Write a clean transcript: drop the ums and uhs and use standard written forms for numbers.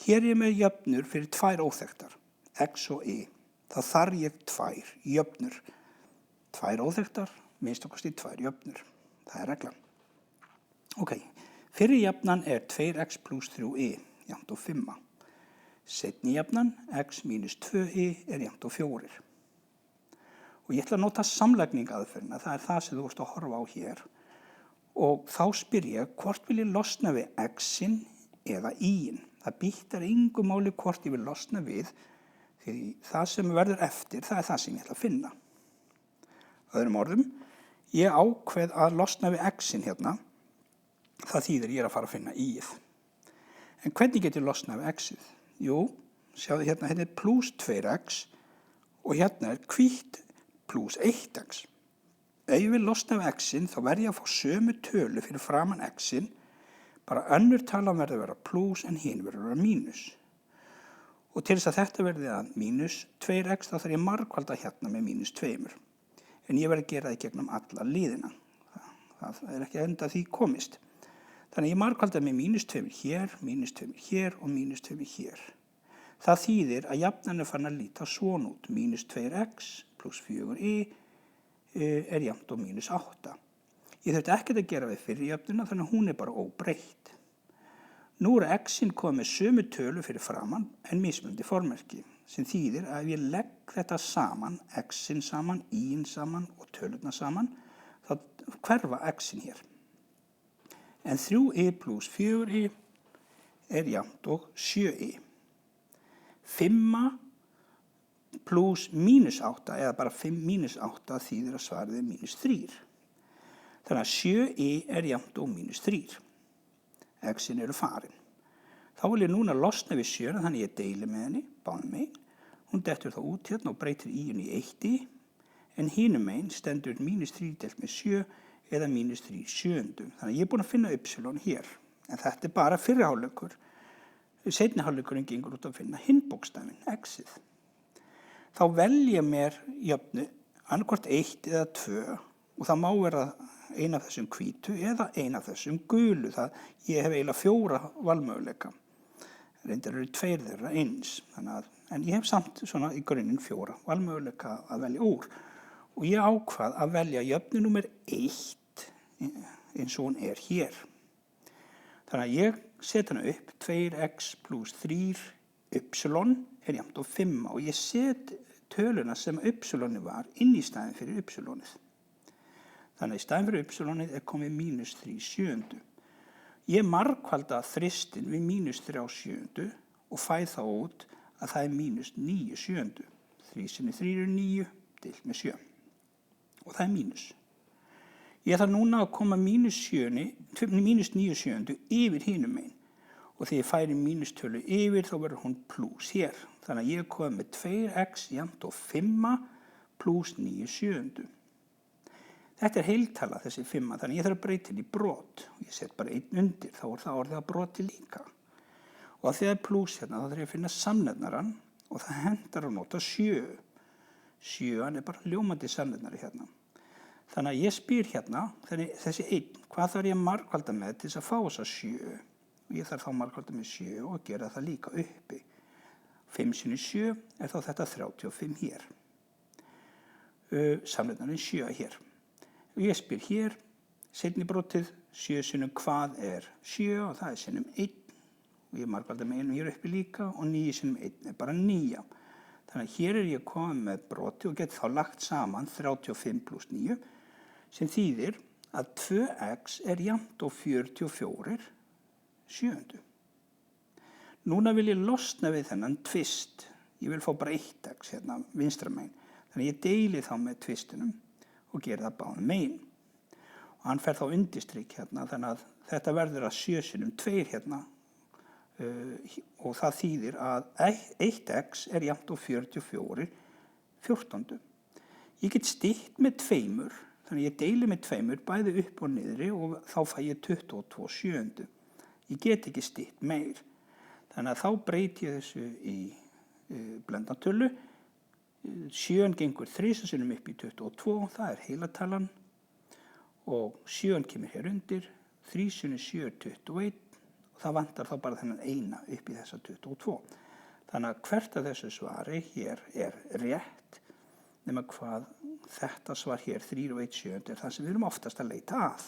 Hér er ég með jöfnur fyrir tvær óþekktar, x og y. Það þarf ég tvær jöfnur. Tvær óþekktar, minnst okkar stíð tvær jöfnur. Það er reglan. Ok, fyrir jafnan er 2x plus 3y, jafnt og 5. Seinni jafnan, x minus 2y er jafnt og 4. Og ég ætla að nota samlagningaðferðina, það er það sem þú vorst að horfa á hér. Og þá spyr ég hvort vil ég losna við x-in eða y-in. Það býttar engu máli hvort ég vil losna við, því það sem verður eftir, það er það sem ég ætla að finna. Öðrum orðum, ég ákveð að losna við x-in hérna, það þýðir ég er að fara að finna y-ið. En hvernig get ég losnað við x-ið? Jú, sjáðu hérna er plus 2x og hérna er hvítt plus 1x. Ef ég vil losna við x-in, þá verð ég að fá sömu tölu fyrir framan x-in, bara önnur talan verður að vera plus en hinn verður að vera mínus. Og til þess að þetta verði að mínus 2x, þá þarf ég margfalda hérna með mínus 2. En ég verð að gera það í gegnum alla liðina. Það er ekki enda því komist. Þannig ég margfalda með mínus 2 hér, mínus 2 hér og mínus 2 hér. Það þýðir að jafnan er farin að líta svona út. Mínus 2x plus 4y er jafnt og mínus 8. Ég þurfti ekkert að gera við fyrir jöfnuna, þannig að hún er bara óbreytt. Nú er x-in komið með sömu tölu fyrir framan en mismunandi formerki, sem þýðir að ef ég legg þetta saman, x-in saman, y-in saman og tölurna saman, þá hverfa x-in hér. En 3y plus 4y er jafnt og 7y. 5 plus mínus 8, eða bara 5 mínus 8 þýðir að svarið er mínus 3. Þannig að 7y er jafnt og mínus 3. X-in eru farin. Þá vil ég núna losna við 7, þannig ég deili með henni, báðum megin. Hún dettur þá út hérna og breytir y-inu í 1y, en hinum megin stendur mínus 3 deilt með 7 eða mínus 3 sjöundum. Þannig að ég er búin að finna y hér, en þetta er bara fyrri hálfleikur. Seinni hálfleikurinn gengur út að finna hinn bókstafinn, x-ið. Þá velja mér jöfnu annarkvort 1 eða 2 og það má vera ein af þessum hvítu eða ein af þessum gulu. Ég hef eiginlega 4 valmöguleika. Reyndar eru 2 þeirra eins. En ég hef samt svona í grunninn 4 valmöguleika að velja úr. Og ég ákvað að velja jöfnu númer 1 eins og hún er hér. Þannig að ég set hana upp 2x plus 3y er jafnt og 5 og ég set töluna sem y var inn í staðinn fyrir y-ið. Þannig að í staðinn fyrir y-ið er komið mínus 3 sjöundu. Ég margfalda þristin við mínus 3 sjöundu og fæ þá út að það er mínus 9 sjöundu. 3 sinni 3 eru 9, deilt með 7. Og það er mínus. Ég þarf núna að koma mínus 9 sjöundu yfir hinum megin. Og þegar ég færi mínustölu yfir þá verður hún plus hér. Þannig að ég er komið með 2x jafnt og 5 plus 9 sjöundu. Þetta er heiltala þessi 5, þannig ég þarf að breyta henni í brot. Ég set bara 1 undir, þá er það orðið að broti líka. Og að þegar er plus hérna, þá þarf ég að finna samnefnaran og það hendar að nota 7. 7 er bara ljómandi samnefnari hérna. Þannig að ég spyr hérna, þessi 1, hvað þarf ég að margfalda með til þess að fá þessa 7? Og ég þarf þá margfalda með 7 og gera það líka uppi. 5 sinni 7 er þá þetta 35 hér. Samnefnarinn 7 hér. Og ég spyr hér, seinni brotið, 7 sinnum hvað er 7 og það er sinnum 1. Og ég margfalda með 1 hér uppi líka og 9 sinnum 1 er bara 9. Þannig að hér er ég komið með brotið og get þá lagt saman 35 plus 9 sem þýðir að 2x er jafnt og 44 sjöundu. Núna vil ég losna við þennan tvist. Ég vil fá bara 1x hérna vinstra megin. Þannig að ég deili þá með tvistinum og gera það báðum megin. Og hann fer þá undirstrykk hérna, þannig að þetta verður að 7 sinnum 2 hérna og það þýðir að 1x er jafnt og 44 fjórtándu. Ég get stytt með 2, þannig að ég deili með 2 bæði upp og niðri og þá fæ ég 22 sjöundu. Ég get ekki stytt meir. Þannig að þá breyti ég þessu í blendatölu. 7 gengur 3 sinnum upp í 22, það er heilatalan. Og 7 kemur hér undir, 3 sinnum 7 er 21 og það vantar þá bara þennan eina upp í þessa 22. Þannig að hvert af þessu svari hér rétt, nema hvað þetta svar hér, 3 og 1/7, það sem við erum oftast að leita að.